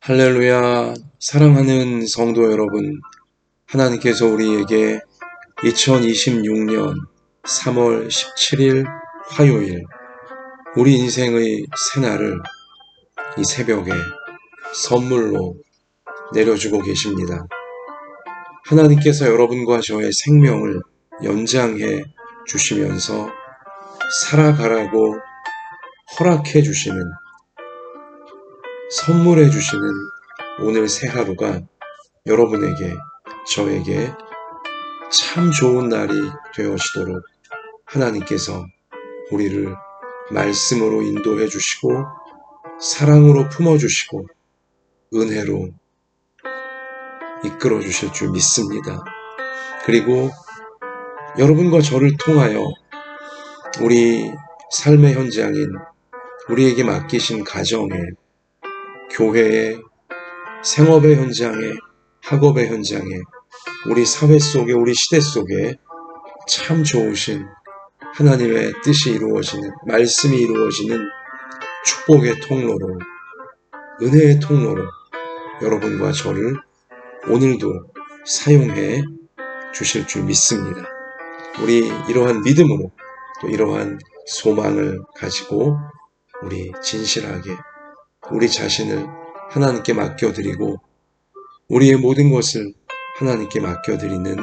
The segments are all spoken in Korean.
할렐루야, 사랑하는 성도 여러분, 하나님께서 우리에게 2026년 3월 17일 화요일, 우리 인생의 새날을 이 새벽에 선물로 내려주고 계십니다. 하나님께서 여러분과 저의 생명을 연장해 주시면서 살아가라고 허락해 주시는, 선물해 주시는 오늘 새 하루가 여러분에게, 저에게 참 좋은 날이 되어지도록 하나님께서 우리를 말씀으로 인도해 주시고 사랑으로 품어주시고 은혜로 이끌어 주실 줄 믿습니다. 그리고 여러분과 저를 통하여 우리 삶의 현장인, 우리에게 맡기신 가정에, 교회에, 생업의 현장에, 학업의 현장에, 우리 사회 속에, 우리 시대 속에 참 좋으신 하나님의 뜻이 이루어지는, 말씀이 이루어지는 축복의 통로로, 은혜의 통로로 여러분과 저를 오늘도 사용해 주실 줄 믿습니다. 우리 이러한 믿음으로, 또 이러한 소망을 가지고 우리 진실하게 우리 자신을 하나님께 맡겨드리고 우리의 모든 것을 하나님께 맡겨드리는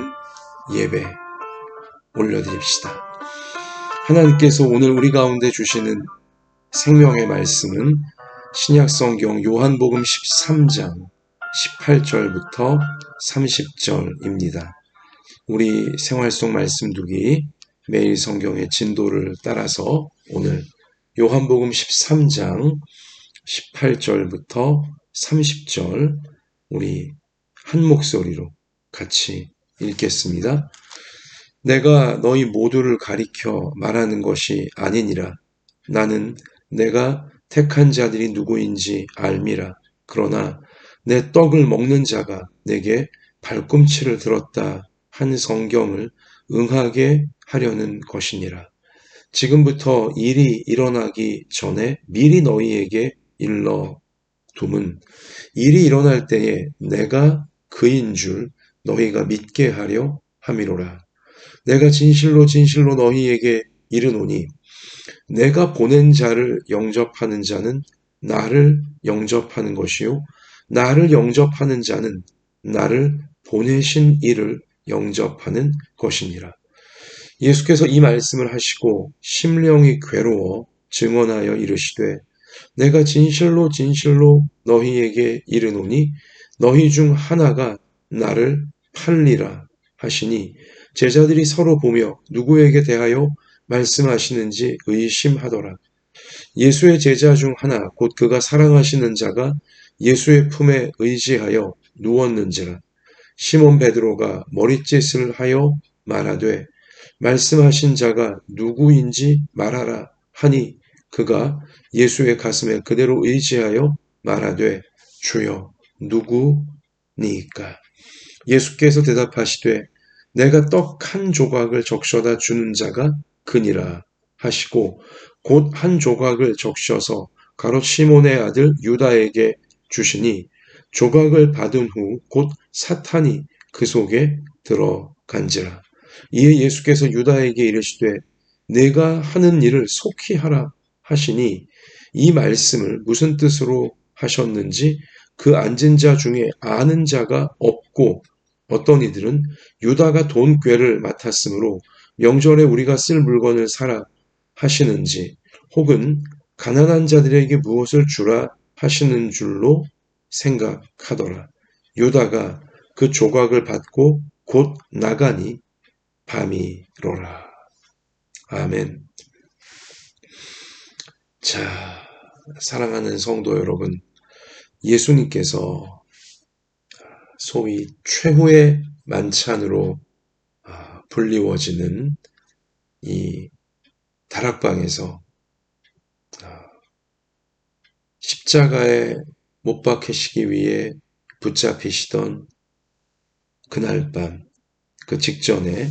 예배 올려드립시다. 하나님께서 오늘 우리 가운데 주시는 생명의 말씀은 신약성경 요한복음 13장 18절부터 30절입니다. 우리 생활 속 말씀두기 매일 성경의 진도를 따라서 오늘 요한복음 13장 18절부터 30절 우리 한 목소리로 같이 읽겠습니다. 내가 너희 모두를 가리켜 말하는 것이 아니니라. 나는 내가 택한 자들이 누구인지 알미라. 그러나 내 떡을 먹는 자가 내게 발꿈치를 들었다 한 성경을 응하게 하려는 것이니라. 지금부터 일이 일어나기 전에 미리 너희에게 일러둠은 일이 일어날 때에 내가 그인 줄 너희가 믿게 하려 함이로라. 내가 진실로 진실로 너희에게 이르노니 내가 보낸 자를 영접하는 자는 나를 영접하는 것이요 나를 영접하는 자는 나를 보내신 이를 영접하는 것이니라. 예수께서 이 말씀을 하시고 심령이 괴로워 증언하여 이르시되 내가 진실로 진실로 너희에게 이르노니 너희 중 하나가 나를 팔리라 하시니 제자들이 서로 보며 누구에게 대하여 말씀하시는지 의심하더라. 예수의 제자 중 하나 곧 그가 사랑하시는 자가 예수의 품에 의지하여 누웠는지라. 시몬 베드로가 머리짓을 하여 말하되 말씀하신 자가 누구인지 말하라 하니 그가 예수의 가슴에 그대로 의지하여 말하되 주여 누구니까? 예수께서 대답하시되 내가 떡 한 조각을 적셔다 주는 자가 그니라 하시고 곧 한 조각을 적셔서 가롯 시몬의 아들 유다에게 주시니 조각을 받은 후 곧 사탄이 그 속에 들어간지라. 이에 예수께서 유다에게 이르시되 내가 하는 일을 속히 하라 하시니 이 말씀을 무슨 뜻으로 하셨는지 그 앉은 자 중에 아는 자가 없고 어떤 이들은 유다가 돈꾀를 맡았으므로 명절에 우리가 쓸 물건을 사라 하시는지 혹은 가난한 자들에게 무엇을 주라 하시는 줄로 생각하더라. 유다가 그 조각을 받고 곧 나가니 밤이로라. 아멘. 자, 사랑하는 성도 여러분, 예수님께서 소위 최후의 만찬으로 불리워지는 이 다락방에서 십자가에 못 박히시기 위해 붙잡히시던 그날 밤, 그 직전에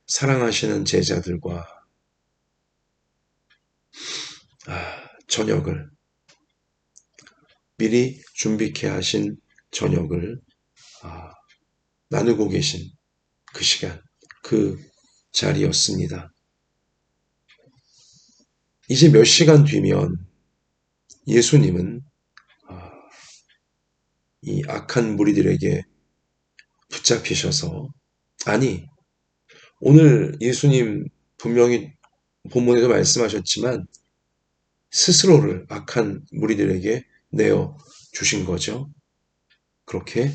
사랑하시는 제자들과 저녁을 미리 준비케 하신 저녁을 나누고 계신 그 시간, 그 자리였습니다. 이제 몇 시간 뒤면 예수님은 이 악한 무리들에게 붙잡히셔서, 아니, 오늘 예수님 분명히 본문에도 말씀하셨지만 스스로를 악한 무리들에게 내어 주신 거죠. 그렇게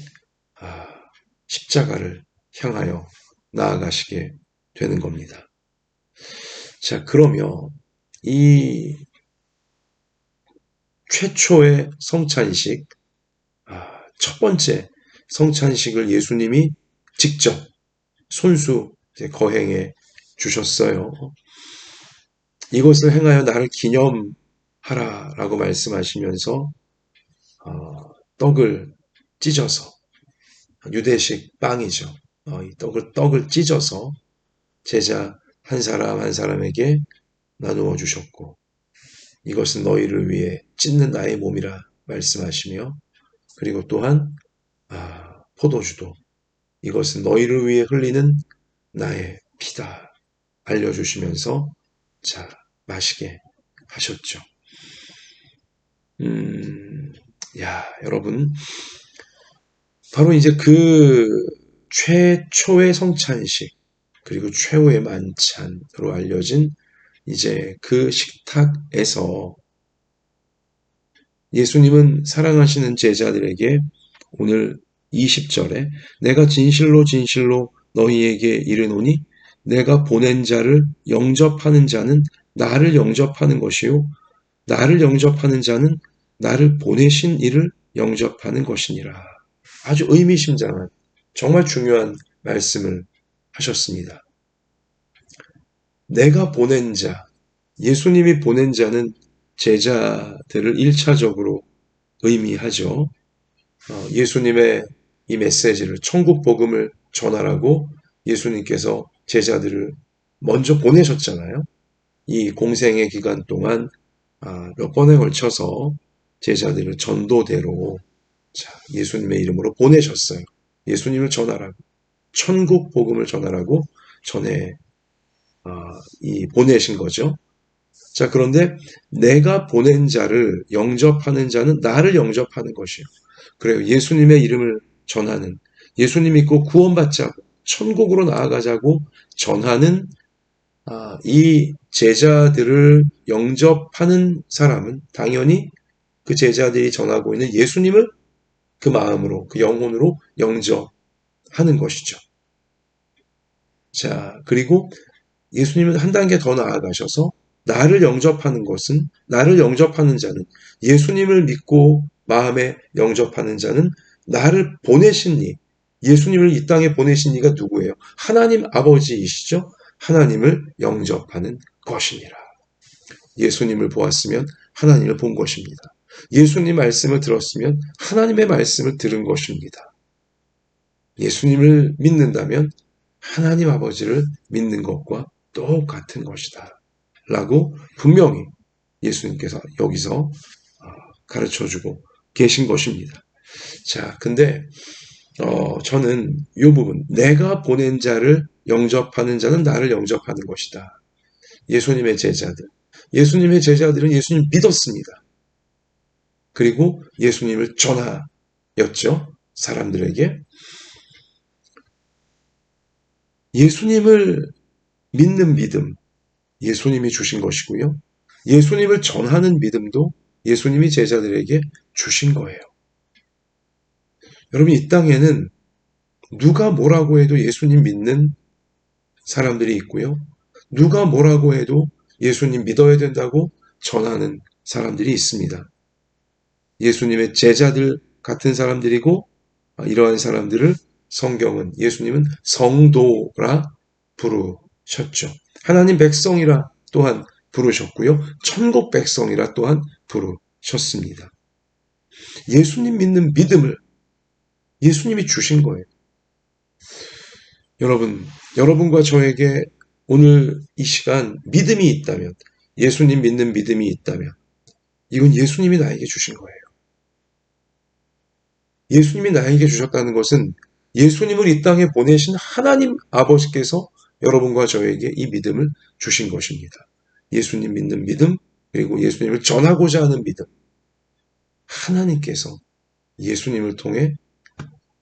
십자가를 향하여 나아가시게 되는 겁니다. 자, 그러면 이 최초의 성찬식, 첫 번째 성찬식을 예수님이 직접 손수 거행해 주셨어요. 이것을 행하여 나를 기념하라라고 말씀하시면서 떡을 찢어서, 유대식 빵이죠. 이 떡을 찢어서 제자 한 사람 한 사람에게 나누어 주셨고, 이것은 너희를 위해 찢는 나의 몸이라 말씀하시며, 그리고 또한 포도주도 이것은 너희를 위해 흘리는 나의 피다 알려주시면서 자, 마시게 하셨죠. 여러분, 바로 이제 그 최초의 성찬식, 그리고 최후의 만찬으로 알려진 이제 그 식탁에서 예수님은 사랑하시는 제자들에게 오늘 20절에 내가 진실로 진실로 너희에게 이르노니 내가 보낸 자를 영접하는 자는 나를 영접하는 것이요 나를 영접하는 자는 나를 보내신 이를 영접하는 것이니라. 아주 의미심장한 정말 중요한 말씀을 하셨습니다. 내가 보낸 자, 예수님이 보낸 자는 제자들을 1차적으로 의미하죠. 예수님의 이 메시지를, 천국 복음을 전하라고 예수님께서 제자들을 먼저 보내셨잖아요. 이 공생의 기간 동안 몇 번에 걸쳐서 제자들을 전도대로 예수님의 이름으로 보내셨어요. 예수님을 전하라고, 천국 복음을 전하라고 보내신 거죠. 자, 그런데 내가 보낸 자를 영접하는 자는 나를 영접하는 것이요. 그래요. 예수님의 이름을 전하는, 예수님 믿고 구원받자고, 천국으로 나아가자고 전하는 이 제자들을 영접하는 사람은 당연히 그 제자들이 전하고 있는 예수님을 그 마음으로, 그 영혼으로 영접하는 것이죠. 자, 그리고 예수님은 한 단계 더 나아가셔서 나를 영접하는 것은, 나를 영접하는 자는, 예수님을 믿고 마음에 영접하는 자는 나를 보내신 이, 예수님을 이 땅에 보내신 이가 누구예요? 하나님 아버지이시죠? 하나님을 영접하는 것이니라. 예수님을 보았으면 하나님을 본 것입니다. 예수님 말씀을 들었으면 하나님의 말씀을 들은 것입니다. 예수님을 믿는다면 하나님 아버지를 믿는 것과 똑같은 것이다 라고 분명히 예수님께서 여기서 가르쳐주고 계신 것입니다. 자, 근데 저는 이 부분, 내가 보낸 자를 영접하는 자는 나를 영접하는 것이다. 예수님의 제자들은 예수님 믿었습니다. 그리고 예수님을 전하였죠. 사람들에게. 예수님을 믿는 믿음, 예수님이 주신 것이고요. 예수님을 전하는 믿음도 예수님이 제자들에게 주신 거예요. 여러분, 이 땅에는 누가 뭐라고 해도 예수님 믿는 사람들이 있고요. 누가 뭐라고 해도 예수님 믿어야 된다고 전하는 사람들이 있습니다. 예수님의 제자들 같은 사람들이고, 이러한 사람들을 성경은, 예수님은 성도라 부르셨죠. 하나님 백성이라 또한 부르셨고요. 천국 백성이라 또한 부르셨습니다. 예수님 믿는 믿음을 예수님이 주신 거예요. 여러분과 저에게 오늘 이 시간 믿음이 있다면, 예수님 믿는 믿음이 있다면, 이건 예수님이 나에게 주신 거예요. 예수님이 나에게 주셨다는 것은 예수님을 이 땅에 보내신 하나님 아버지께서 여러분과 저에게 이 믿음을 주신 것입니다. 예수님 믿는 믿음, 그리고 예수님을 전하고자 하는 믿음. 하나님께서 예수님을 통해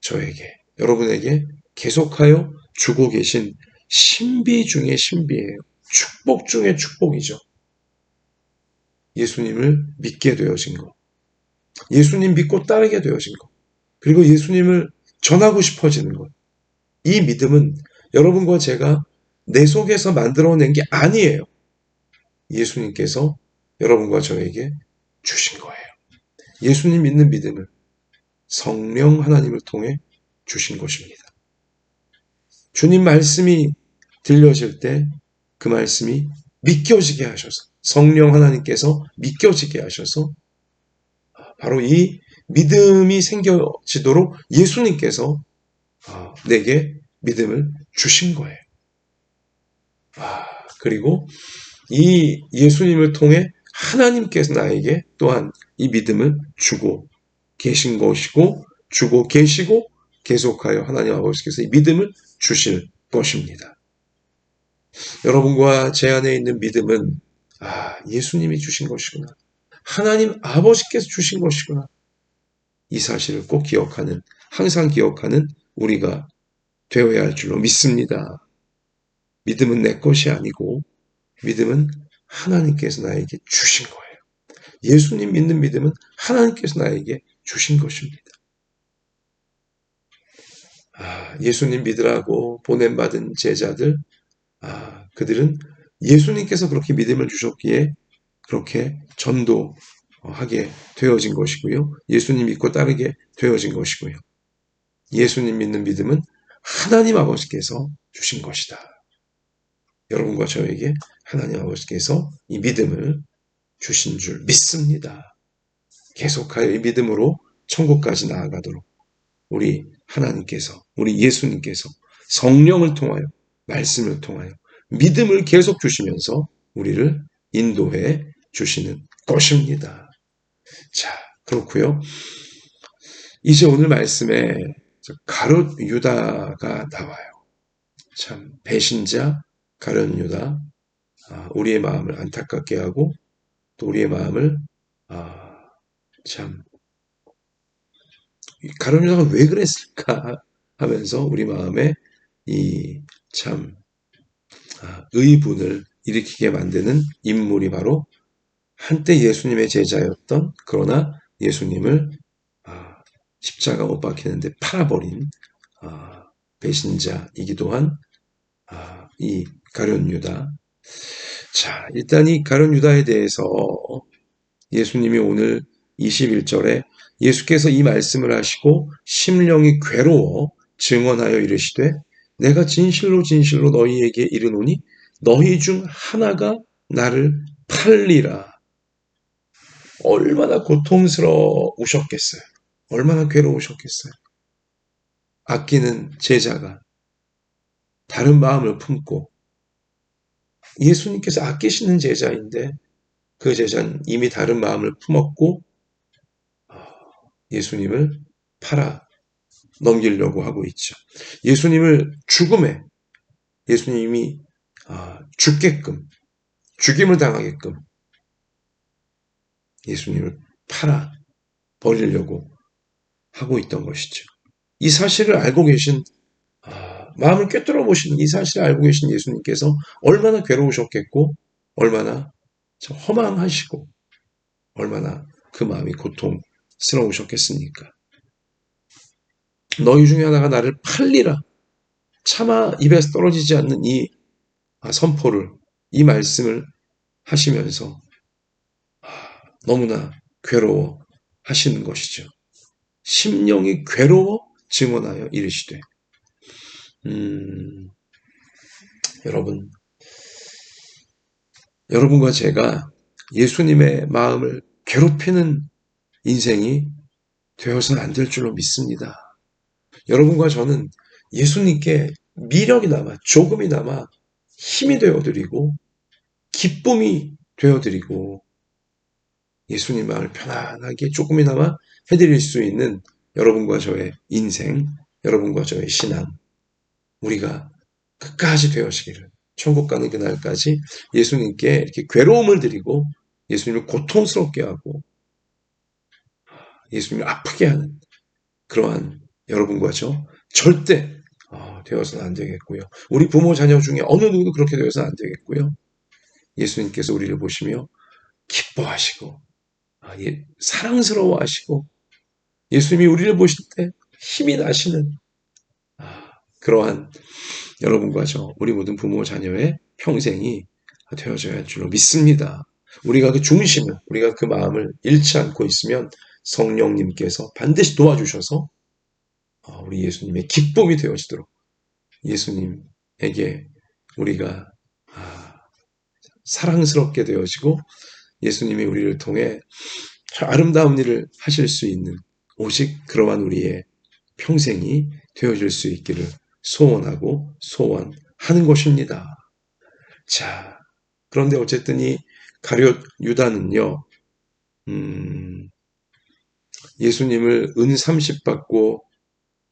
저에게, 여러분에게 계속하여 주고 계신 신비 중의 신비예요. 축복 중의 축복이죠. 예수님을 믿게 되어진 것. 예수님 믿고 따르게 되어진 것. 그리고 예수님을 전하고 싶어지는 것. 이 믿음은 여러분과 제가 내 속에서 만들어낸 게 아니에요. 예수님께서 여러분과 저에게 주신 거예요. 예수님 믿는 믿음을 성령 하나님을 통해 주신 것입니다. 주님 말씀이 들려질 때 그 말씀이 믿겨지게 하셔서, 성령 하나님께서 믿겨지게 하셔서 바로 이 믿음이 생겨지도록 예수님께서 내게 믿음을 주신 거예요. 그리고 이 예수님을 통해 하나님께서 나에게 또한 이 믿음을 주고 계신 것이고, 주고 계시고, 계속하여 하나님 아버지께서 이 믿음을 주실 것입니다. 여러분과 제 안에 있는 믿음은 예수님이 주신 것이구나. 하나님 아버지께서 주신 것이구나. 이 사실을 꼭 기억하는, 항상 기억하는 우리가 되어야 할 줄로 믿습니다. 믿음은 내 것이 아니고 믿음은 하나님께서 나에게 주신 거예요. 예수님 믿는 믿음은 하나님께서 나에게 주신 것입니다. 예수님 믿으라고 보냄받은 제자들, 그들은 예수님께서 그렇게 믿음을 주셨기에 그렇게 전도하게 되어진 것이고요. 예수님 믿고 따르게 되어진 것이고요. 예수님 믿는 믿음은 하나님 아버지께서 주신 것이다. 여러분과 저에게 하나님 아버지께서 이 믿음을 주신 줄 믿습니다. 계속하여 이 믿음으로 천국까지 나아가도록 우리 하나님께서, 우리 예수님께서 성령을 통하여, 말씀을 통하여 믿음을 계속 주시면서 우리를 인도해 주시는 것입니다. 자, 그렇고요. 이제 오늘 말씀에 가룟 유다가 나와요. 참 배신자 가룟 유다, 우리의 마음을 안타깝게 하고 또 우리의 마음을 참 가룟 유다가 왜 그랬을까 하면서 우리 마음에 이 참 의분을 일으키게 만드는 인물이 바로 한때 예수님의 제자였던, 그러나 예수님을 십자가 못 박히는데 팔아버린 배신자이기도 한 이 가룟 유다. 자, 일단 이 가룟 유다에 대해서 예수님이 오늘 21절에 예수께서 이 말씀을 하시고 심령이 괴로워 증언하여 이르시되 내가 진실로 진실로 너희에게 이르노니 너희 중 하나가 나를 팔리라. 얼마나 고통스러우셨겠어요. 얼마나 괴로우셨겠어요. 아끼는 제자가 다른 마음을 품고, 예수님께서 아끼시는 제자인데 그 제자는 이미 다른 마음을 품었고 예수님을 팔아 넘기려고 하고 있죠. 예수님을 죽음에, 예수님이 죽게끔, 죽임을 당하게끔 예수님을 팔아 버리려고 하고 있던 것이죠. 이 사실을 알고 계신, 마음을 꿰뚫어 보시는 이 사실을 알고 계신 예수님께서 얼마나 괴로우셨겠고 얼마나 허망하시고 얼마나 그 마음이 고통스러우셨겠습니까? 너희 중에 하나가 나를 팔리라. 차마 입에서 떨어지지 않는 이 선포를, 이 말씀을 하시면서 너무나 괴로워 하시는 것이죠. 심령이 괴로워 증언하여 이르시되, 여러분과 제가 예수님의 마음을 괴롭히는 인생이 되어서는 안 될 줄로 믿습니다. 여러분과 저는 예수님께 미력이나마 조금이나마 힘이 되어드리고 기쁨이 되어드리고 예수님 마음을 편안하게 조금이나마 해드릴 수 있는 여러분과 저의 인생, 여러분과 저의 신앙, 우리가 끝까지 되어지기를, 천국 가는 그날까지 예수님께 이렇게 괴로움을 드리고 예수님을 고통스럽게 하고 예수님을 아프게 하는 그러한 여러분과 저 절대 되어서는 안 되겠고요. 우리 부모 자녀 중에 어느 누구도 그렇게 되어서는 안 되겠고요. 예수님께서 우리를 보시며 기뻐하시고 사랑스러워하시고 예수님이 우리를 보실 때 힘이 나시는 그러한 여러분과 저 우리 모든 부모 자녀의 평생이 되어져야 할 줄로 믿습니다. 우리가 그 중심을 우리가 그 마음을 잃지 않고 있으면 성령님께서 반드시 도와주셔서 우리 예수님의 기쁨이 되어지도록 예수님에게 우리가 사랑스럽게 되어지고 예수님이 우리를 통해 아름다운 일을 하실 수 있는 오직 그러한 우리의 평생이 되어질 수 있기를 소원하고 소원하는 것입니다. 자, 그런데 어쨌든 이 가룟 유다는요, 예수님을 은 30 받고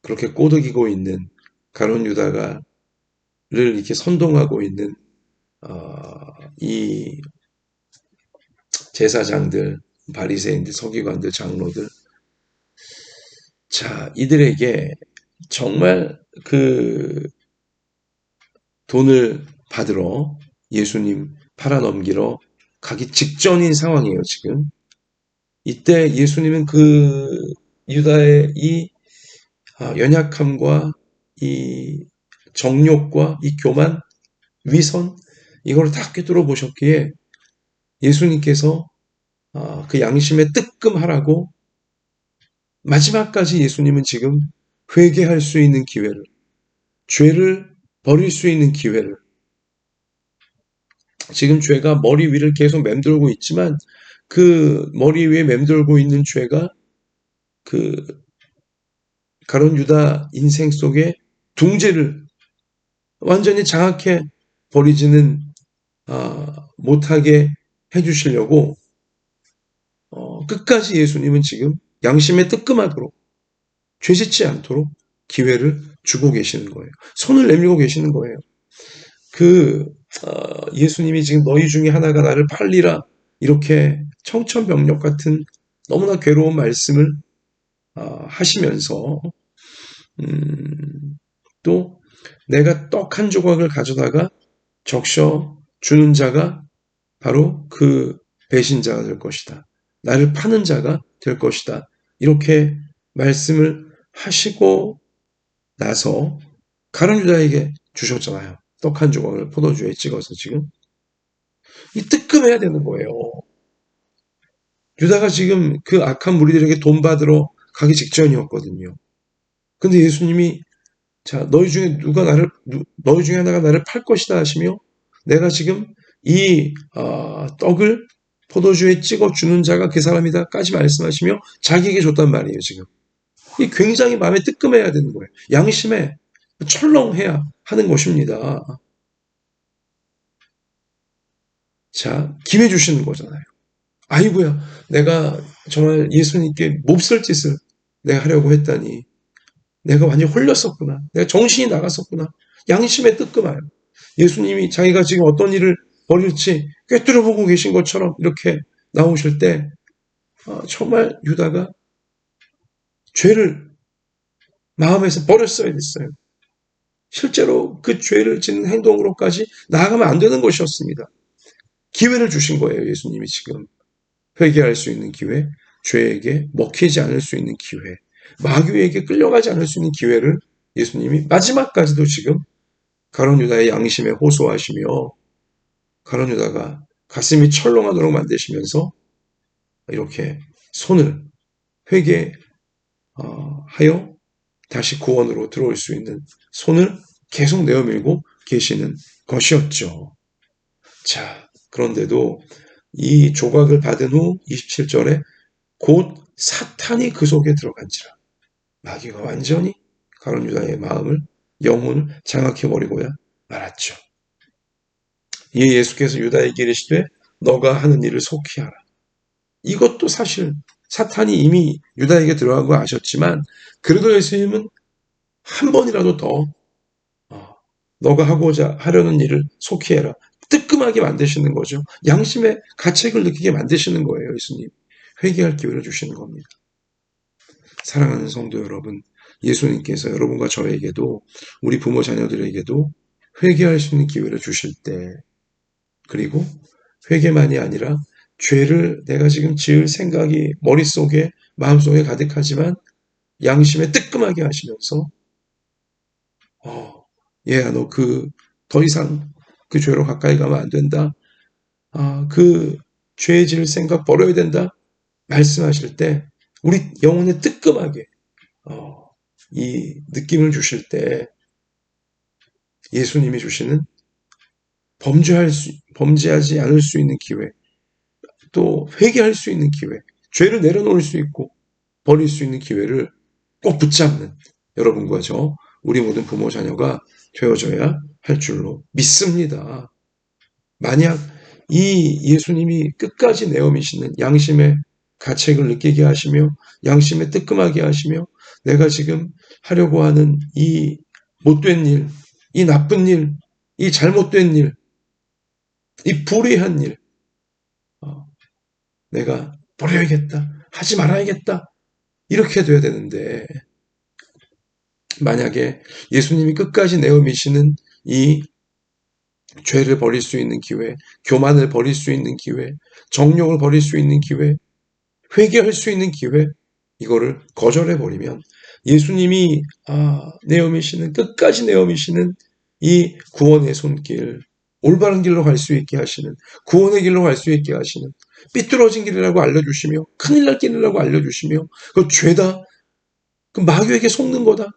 그렇게 꼬드기고 있는 가룟 유다를 이렇게 선동하고 있는 이 제사장들, 바리새인들, 서기관들, 장로들, 자, 이들에게 정말 그 돈을 받으러 예수님 팔아넘기러 가기 직전인 상황이에요, 지금. 이때 예수님은 그 유다의 이 연약함과 이 정욕과 이 교만, 위선, 이걸 다 꿰뚫어 보셨기에 예수님께서 그 양심에 뜨끔하라고 마지막까지 예수님은 지금 회개할 수 있는 기회를, 죄를 버릴 수 있는 기회를, 지금 죄가 머리 위를 계속 맴돌고 있지만 그 머리 위에 맴돌고 있는 죄가 그 가룟 유다 인생 속에 둥지를 완전히 장악해 버리지는 못하게 해주시려고 끝까지 예수님은 지금 양심에 뜨끔하도록 죄짓지 않도록 기회를 주고 계시는 거예요. 손을 내밀고 계시는 거예요. 예수님이 지금 너희 중에 하나가 나를 팔리라 이렇게 청천벽력 같은 너무나 괴로운 말씀을 하시면서 또 내가 떡 한 조각을 가져다가 적셔 주는 자가 바로 그 배신자가 될 것이다. 나를 파는 자가 될 것이다. 이렇게 말씀을 하시고 나서 가룟 유다에게 주셨잖아요. 떡 한 조각을 포도주에 찍어서 지금. 이 뜨끔해야 되는 거예요. 유다가 지금 그 악한 무리들에게 돈 받으러 가기 직전이었거든요. 근데 예수님이 자, 너희 중에 너희 중에 하나가 나를 팔 것이다 하시며 내가 지금 이 떡을 포도주에 찍어 주는 자가 그 사람이다까지 말씀하시며 자기에게 줬단 말이에요, 지금. 이 굉장히 마음에 뜨끔해야 되는 거예요. 양심에 철렁해야 하는 것입니다. 자, 기회 주시는 거잖아요. 아이고야, 내가 정말 예수님께 몹쓸 짓을 내가 하려고 했다니. 내가 완전히 홀렸었구나. 내가 정신이 나갔었구나. 양심에 뜨끔해요. 예수님이 자기가 지금 어떤 일을 벌일지 꿰뚫어 보고 계신 것처럼 이렇게 나오실 때 정말 유다가 죄를 마음에서 버렸어야 됐어요. 실제로 그 죄를 짓는 행동으로까지 나아가면 안 되는 것이었습니다. 기회를 주신 거예요. 예수님이 지금. 회개할 수 있는 기회, 죄에게 먹히지 않을 수 있는 기회, 마귀에게 끌려가지 않을 수 있는 기회를 예수님이 마지막까지도 지금 가룟 유다의 양심에 호소하시며 가룟 유다가 가슴이 철렁하도록 만드시면서 이렇게 손을 회개하여 다시 구원으로 들어올 수 있는 손을 계속 내어밀고 계시는 것이었죠. 자, 그런데도 이 조각을 받은 후 27절에 곧 사탄이 그 속에 들어간지라. 마귀가 완전히 가룟 유다의 마음을 영혼을 장악해버리고야 말았죠. 이에 예수께서 유다에게 이르시되 너가 하는 일을 속히 하라. 이것도 사실 사탄이 이미 유다에게 들어간 거 아셨지만 그래도 예수님은 한 번이라도 더 너가 하고자 하려는 일을 속히 해라. 뜨끔하게 만드시는 거죠. 양심의 가책을 느끼게 만드시는 거예요. 예수님. 회개할 기회를 주시는 겁니다. 사랑하는 성도 여러분, 예수님께서 여러분과 저에게도 우리 부모 자녀들에게도 회개할 수 있는 기회를 주실 때, 그리고 회개만이 아니라 죄를 내가 지금 지을 생각이 머릿속에 마음속에 가득하지만 양심에 뜨끔하게 하시면서 얘야 너 더 이상 그 죄로 가까이 가면 안 된다. 그 죄 지을 생각 버려야 된다. 말씀하실 때 우리 영혼에 뜨끔하게 이 느낌을 주실 때 예수님이 주시는 범죄하지 않을 수 있는 기회, 또 회개할 수 있는 기회, 죄를 내려놓을 수 있고 버릴 수 있는 기회를 꼭 붙잡는 여러분과 우리 모든 부모 자녀가 되어져야 할 줄로 믿습니다. 만약 이 예수님이 끝까지 내어미시는 양심의 가책을 느끼게 하시며 양심에 뜨끔하게 하시며 내가 지금 하려고 하는 이 못된 일, 이 나쁜 일, 이 잘못된 일, 이 불의한 일, 내가 버려야겠다, 하지 말아야겠다, 이렇게 돼야 되는데 만약에 예수님이 끝까지 내어미시는 이 죄를 버릴 수 있는 기회, 교만을 버릴 수 있는 기회, 정욕을 버릴 수 있는 기회, 회개할 수 있는 기회, 이거를 거절해버리면 예수님이 내어미시는 끝까지 내어미시는 이 구원의 손길, 올바른 길로 갈 수 있게 하시는 구원의 길로 갈 수 있게 하시는 삐뚤어진 길이라고 알려주시며 큰일 날 길이라고 알려주시며 그 죄다 그 마귀에게 속는 거다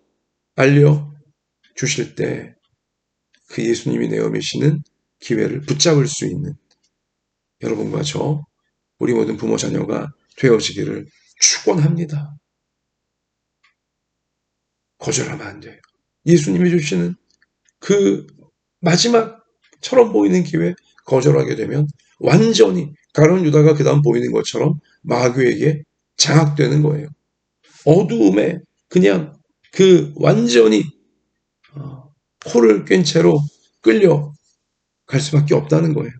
알려주실 때 그 예수님이 내어미시는 기회를 붙잡을 수 있는 여러분과 우리 모든 부모 자녀가 되어지기를 축원합니다. 거절하면 안 돼요. 예수님이 주시는 그 마지막처럼 보이는 기회 거절하게 되면 완전히 가룟 유다가 그 다음 보이는 것처럼 마귀에게 장악되는 거예요. 어두움에 그냥 완전히 코를 꿴 채로 끌려갈 수밖에 없다는 거예요.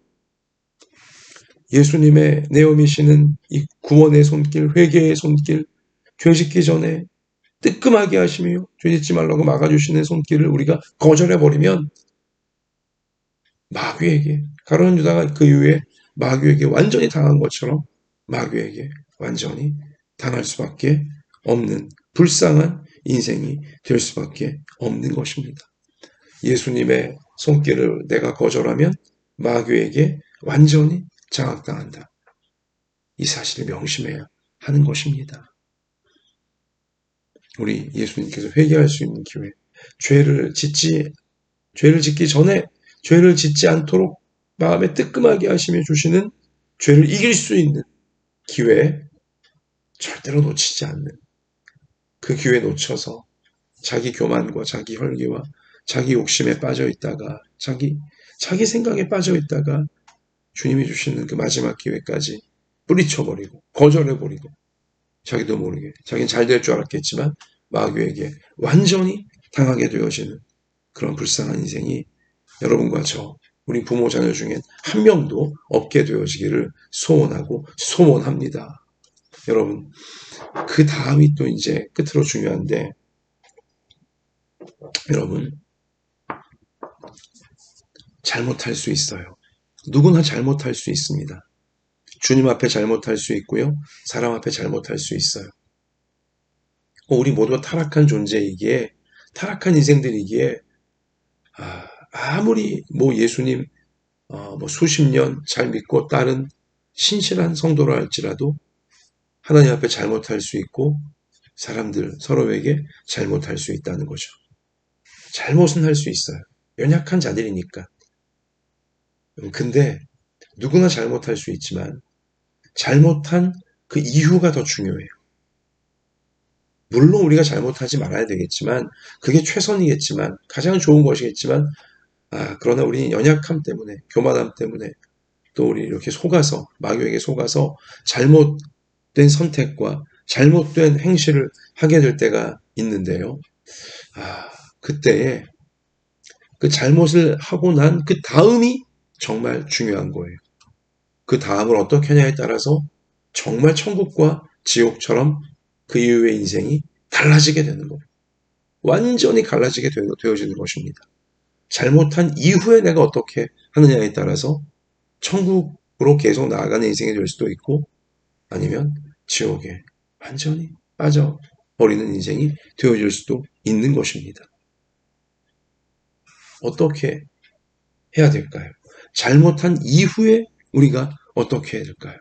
예수님의 내어미시는 이 구원의 손길, 회개의 손길, 죄 짓기 전에 뜨끔하게 하시며 죄 짓지 말라고 막아주시는 손길을 우리가 거절해버리면 마귀에게, 가룟 유다가 그 이후에 마귀에게 완전히 당한 것처럼 마귀에게 완전히 당할 수밖에 없는 불쌍한 인생이 될 수밖에 없는 것입니다. 예수님의 손길을 내가 거절하면 마귀에게 완전히 장악당한다. 이 사실을 명심해야 하는 것입니다. 우리 예수님께서 회개할 수 있는 기회, 죄를 짓기 전에 죄를 짓지 않도록 마음에 뜨끔하게 하시며 주시는 죄를 이길 수 있는 기회, 절대로 놓치지 않는 그 기회 놓쳐서 자기 교만과 자기 혈기와 자기 욕심에 빠져 있다가 자기 생각에 빠져 있다가 주님이 주시는 그 마지막 기회까지 뿌리쳐버리고 거절해버리고 자기도 모르게 자기는 잘 될 줄 알았겠지만 마귀에게 완전히 당하게 되어지는 그런 불쌍한 인생이 여러분과 우리 부모 자녀 중엔 한 명도 없게 되어지기를 소원하고 소원합니다. 여러분, 그 다음이 또 이제 끝으로 중요한데, 여러분, 잘못할 수 있어요. 누구나 잘못할 수 있습니다. 주님 앞에 잘못할 수 있고요. 사람 앞에 잘못할 수 있어요. 우리 모두가 타락한 존재이기에, 타락한 인생들이기에, 아무리 예수님 수십 년 잘 믿고 따른 신실한 성도라 할지라도 하나님 앞에 잘못할 수 있고 사람들 서로에게 잘못할 수 있다는 거죠. 잘못은 할 수 있어요. 연약한 자들이니까. 근데 누구나 잘못할 수 있지만 잘못한 그 이유가 더 중요해요. 물론 우리가 잘못하지 말아야 되겠지만 그게 최선이겠지만 가장 좋은 것이겠지만 그러나 우리는 연약함 때문에 교만함 때문에 또 우리 이렇게 마귀에게 속아서 잘못하는 선택과 잘못된 행실을 하게 될 때가 있는데요. 그때에 그 잘못을 하고 난 그 다음이 정말 중요한 거예요. 그 다음을 어떻게 하냐에 따라서 정말 천국과 지옥처럼 그 이후의 인생이 달라지게 되는 거예요. 완전히 갈라지게 되어지는 것입니다. 잘못한 이후에 내가 어떻게 하느냐에 따라서 천국으로 계속 나아가는 인생이 될 수도 있고 아니면 지옥에 완전히 빠져버리는 인생이 되어질 수도 있는 것입니다. 어떻게 해야 될까요? 잘못한 이후에 우리가 어떻게 해야 될까요?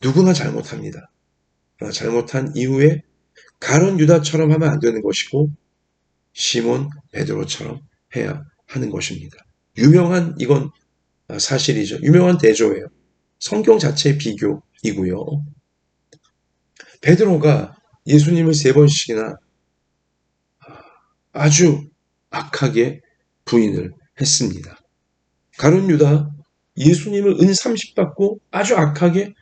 누구나 잘못합니다. 그러나 잘못한 이후에 가룟 유다처럼 하면 안 되는 것이고 시몬 베드로처럼 해야 하는 것입니다. 유명한 이건 사실이죠. 유명한 대조예요. 성경 자체의 비교이고요. 베드로가 예수님을 3번씩이나 아주 악하게 부인을 했습니다. 가룟 유다 예수님을 은 30 받고 아주 악하게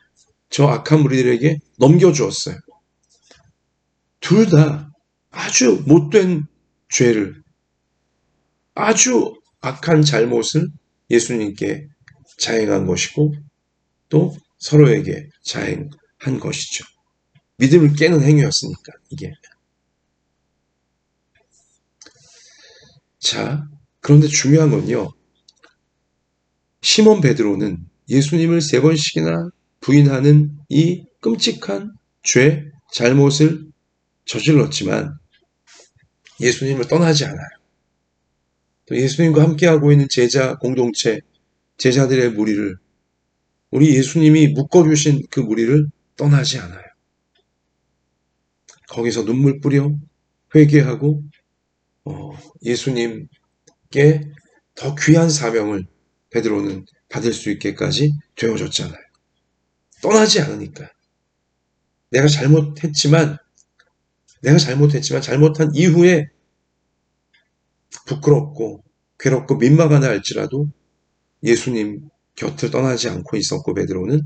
저 악한 무리들에게 넘겨주었어요. 둘 다 아주 못된 죄를, 아주 악한 잘못을 예수님께 자행한 것이고 또 서로에게 자행한 것이죠. 믿음을 깨는 행위였으니까 이게. 자, 그런데 중요한 건요. 시몬 베드로는 예수님을 3번씩이나 부인하는 이 끔찍한 죄, 잘못을 저질렀지만 예수님을 떠나지 않아요. 또 예수님과 함께하고 있는 제자 공동체, 제자들의 무리를, 우리 예수님이 묶어주신 그 무리를 떠나지 않아요. 거기서 눈물 뿌려 회개하고 예수님께 더 귀한 사명을 베드로는 받을 수 있게까지 되어줬잖아요. 떠나지 않으니까. 내가 잘못했지만 잘못한 이후에 부끄럽고 괴롭고 민망하다 할지라도 예수님 곁을 떠나지 않고 있었고 베드로는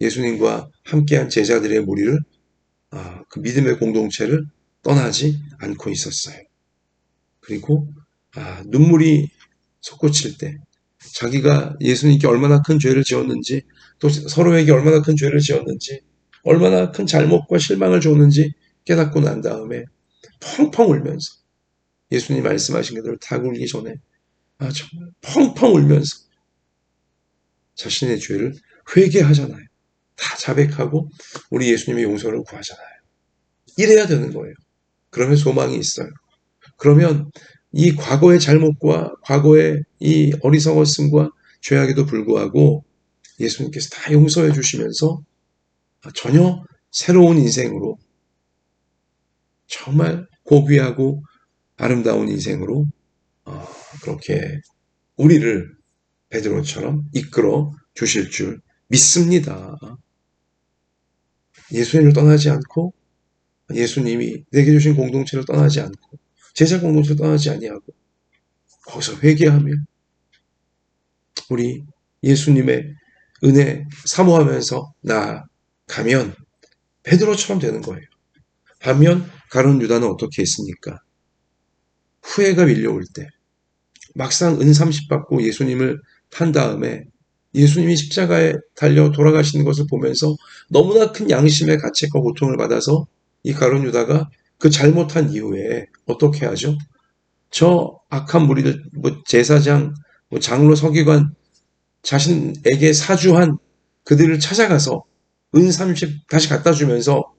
예수님과 함께한 제자들의 무리를 그 믿음의 공동체를 떠나지 않고 있었어요. 그리고 눈물이 솟구칠 때 자기가 예수님께 얼마나 큰 죄를 지었는지 또 서로에게 얼마나 큰 죄를 지었는지 얼마나 큰 잘못과 실망을 줬는지 깨닫고 난 다음에 펑펑 울면서 예수님 말씀하신 그대로 다 울기 전에 정말 펑펑 울면서 자신의 죄를 회개하잖아요. 다 자백하고 우리 예수님의 용서를 구하잖아요. 이래야 되는 거예요. 그러면 소망이 있어요. 그러면 이 과거의 잘못과 과거의 이 어리석었음과 죄악에도 불구하고 예수님께서 다 용서해 주시면서 전혀 새로운 인생으로 정말 고귀하고 아름다운 인생으로 그렇게 우리를 베드로처럼 이끌어 주실 줄 믿습니다. 예수님을 떠나지 않고 예수님이 내게 주신 공동체를 떠나지 않고 제자 공동체를 떠나지 아니하고 거기서 회개하며 우리 예수님의 은혜 사모하면서 나아가면 베드로처럼 되는 거예요. 반면 가룟 유다는 어떻게 했습니까? 후회가 밀려올 때 막상 은 30 받고 예수님을 판 다음에 예수님이 십자가에 달려 돌아가시는 것을 보면서 너무나 큰 양심의 가책과 고통을 받아서 이 가룟 유다가 그 잘못한 이후에 어떻게 하죠? 저 악한 무리들, 제사장, 장로, 서기관, 자신에게 사주한 그들을 찾아가서 은 30 다시 갖다 주면서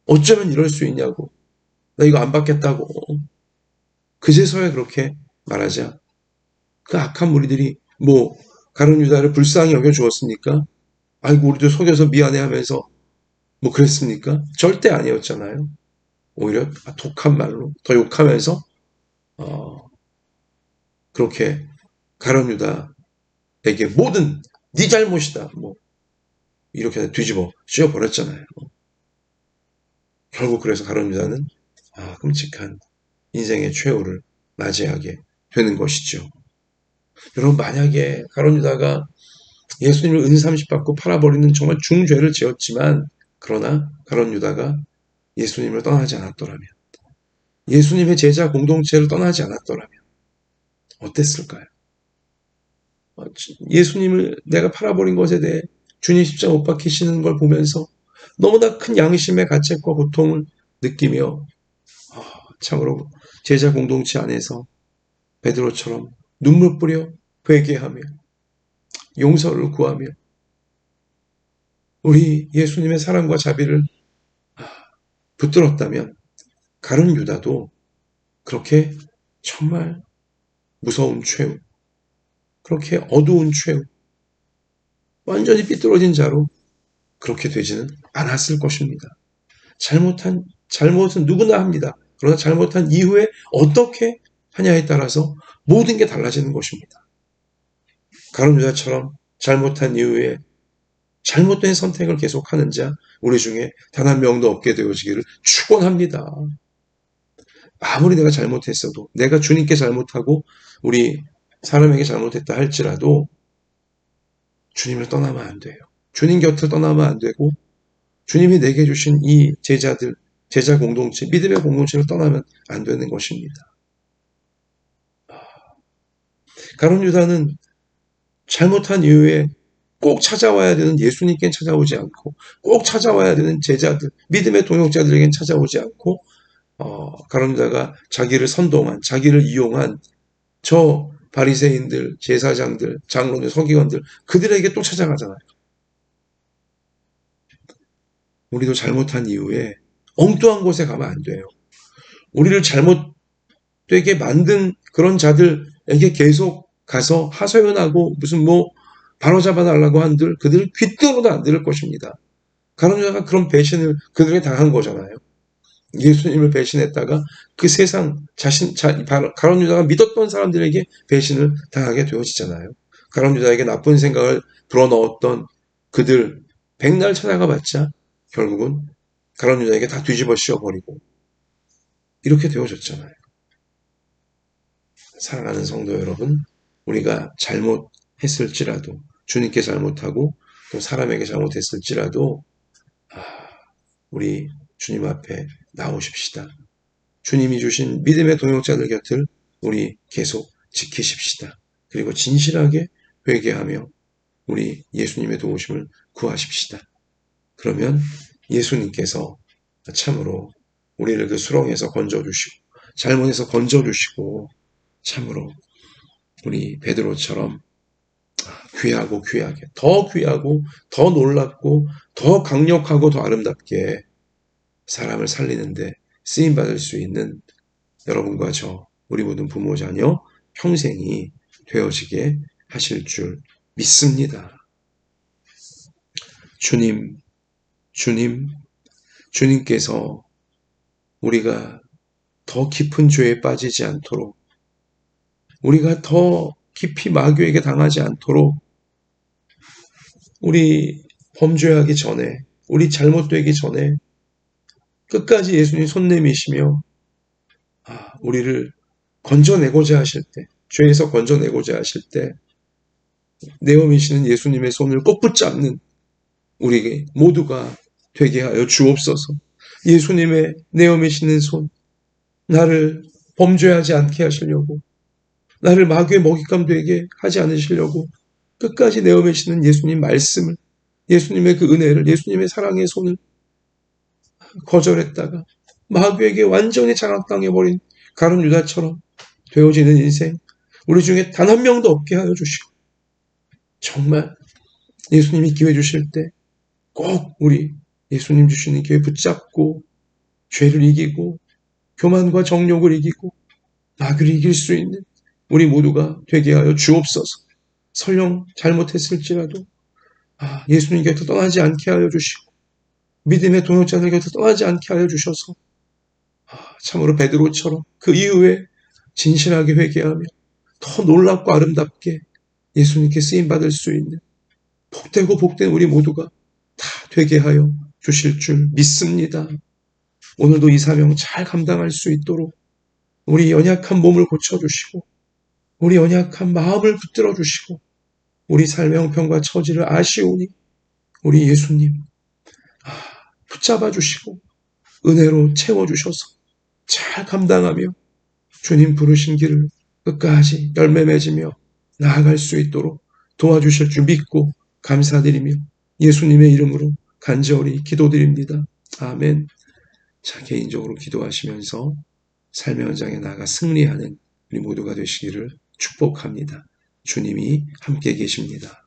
어쩌면 이럴 수 있냐고. 나 이거 안 받겠다고. 그제서야 그렇게 말하자 그 악한 무리들이 가룟 유다를 불쌍히 여겨 주었습니까? 아이고 우리도 속여서 미안해 하면서 그랬습니까? 절대 아니었잖아요. 오히려 독한 말로 더 욕하면서 그렇게 가룟 유다에게 모든 네 잘못이다 이렇게 뒤집어 씌워버렸잖아요. 결국 그래서 가룟 유다는 끔찍한 인생의 최후를 맞이하게 되는 것이죠. 여러분 만약에 가룟 유다가 예수님을 은삼십 받고 팔아버리는 정말 중죄를 지었지만, 그러나 가룟 유다가 예수님을 떠나지 않았더라면, 예수님의 제자 공동체를 떠나지 않았더라면 어땠을까요? 예수님을 내가 팔아버린 것에 대해 주님 십자가 못 박히시는 걸 보면서 너무나 큰 양심의 가책과 고통을 느끼며 참으로 제자 공동체 안에서 베드로처럼 눈물 뿌려 회개하며 용서를 구하며 우리 예수님의 사랑과 자비를 붙들었다면 가룟 유다도 그렇게 정말 무서운 최후, 그렇게 어두운 최후, 완전히 삐뚤어진 자로 그렇게 되지는 않았을 것입니다. 잘못은 누구나 합니다. 그러나 잘못한 이후에 어떻게 하냐에 따라서 모든 게 달라지는 것입니다. 가룟 유다처럼 잘못한 이후에 잘못된 선택을 계속하는 자, 우리 중에 단 한 명도 없게 되어지기를 축원합니다. 아무리 내가 잘못했어도, 내가 주님께 잘못하고 우리 사람에게 잘못했다 할지라도 주님을 떠나면 안 돼요. 주님 곁을 떠나면 안 되고 주님이 내게 주신 이 제자들, 제자 공동체, 믿음의 공동체를 떠나면 안 되는 것입니다. 가룟 유다는 잘못한 이후에 꼭 찾아와야 되는 예수님께 찾아오지 않고, 꼭 찾아와야 되는 제자들, 믿음의 동역자들에겐 찾아오지 않고, 가룟 유다가 자기를 선동한, 자기를 이용한 저 바리새인들, 제사장들, 장로들, 서기관들, 그들에게 또 찾아가잖아요. 우리도 잘못한 이후에 엉뚱한 곳에 가면 안 돼요. 우리를 잘못되게 만든 그런 자들에게 계속 가서 하소연하고 무슨 바로잡아 달라고 한들 그들을 귀등으로도 안 들을 것입니다. 가룟 유다가 그런 배신을 그들에게 당한 거잖아요. 예수님을 배신했다가 그 세상 가룟 유다가 믿었던 사람들에게 배신을 당하게 되어지잖아요. 가룟 유다에게 나쁜 생각을 불어넣었던 그들 백날 찾아가 봤자 결국은 가룟 유다에게 다 뒤집어 씌워버리고 이렇게 되어졌잖아요. 사랑하는 성도 여러분, 우리가 잘못했을지라도, 주님께 잘못하고 또 사람에게 잘못했을지라도 우리 주님 앞에 나오십시다. 주님이 주신 믿음의 동역자들 곁을 우리 계속 지키십시다. 그리고 진실하게 회개하며 우리 예수님의 도우심을 구하십시다. 그러면 예수님께서 참으로 우리를 그 수렁에서 건져주시고 잘못해서 건져주시고 참으로 우리 베드로처럼 귀하게 더 놀랍고 더 강력하고 더 아름답게 사람을 살리는데 쓰임받을 수 있는 여러분과 저 우리 모든 부모 자녀 평생이 되어지게 하실 줄 믿습니다. 주님께서 우리가 더 깊은 죄에 빠지지 않도록, 우리가 더 깊이 마귀에게 당하지 않도록, 우리 범죄하기 전에, 우리 잘못되기 전에 끝까지 예수님 손 내미시며 우리를 건져내고자 하실 때, 죄에서 건져내고자 하실 때 내어미시는 예수님의 손을 꼭 붙잡는 우리 모두가 되게 하여 주옵소서. 예수님의 내어미시는 손, 나를 범죄하지 않게 하시려고, 나를 마귀의 먹잇감 되게 하지 않으시려고 끝까지 내어미시는 예수님 말씀을, 예수님의 그 은혜를, 예수님의 사랑의 손을 거절했다가 마귀에게 완전히 장악당해버린 가룟 유다처럼 되어지는 인생, 우리 중에 단 한 명도 없게 하여 주시고, 정말 예수님이 기회 주실 때 꼭 우리 예수님 주시는 기회 붙잡고 죄를 이기고 교만과 정욕을 이기고 마귀를 이길 수 있는 우리 모두가 되게 하여 주옵소서. 설령 잘못했을지라도 예수님 곁에 떠나지 않게 하여 주시고 믿음의 동역자들 곁에 떠나지 않게 하여 주셔서 참으로 베드로처럼 그 이후에 진실하게 회개하며 더 놀랍고 아름답게 예수님께 쓰임받을 수 있는 복되고 복된 우리 모두가 다 되게 하여 주실 줄 믿습니다. 오늘도 이 사명 잘 감당할 수 있도록 우리 연약한 몸을 고쳐주시고 우리 연약한 마음을 붙들어 주시고 우리 삶의 형편과 처지를 아시오니 우리 예수님 붙잡아 주시고 은혜로 채워주셔서 잘 감당하며 주님 부르신 길을 끝까지 열매 맺으며 나아갈 수 있도록 도와주실 줄 믿고 감사드리며 예수님의 이름으로 간절히 기도드립니다. 아멘. 자, 개인적으로 기도하시면서 삶의 현장에 나아가 승리하는 우리 모두가 되시기를 축복합니다. 주님이 함께 계십니다.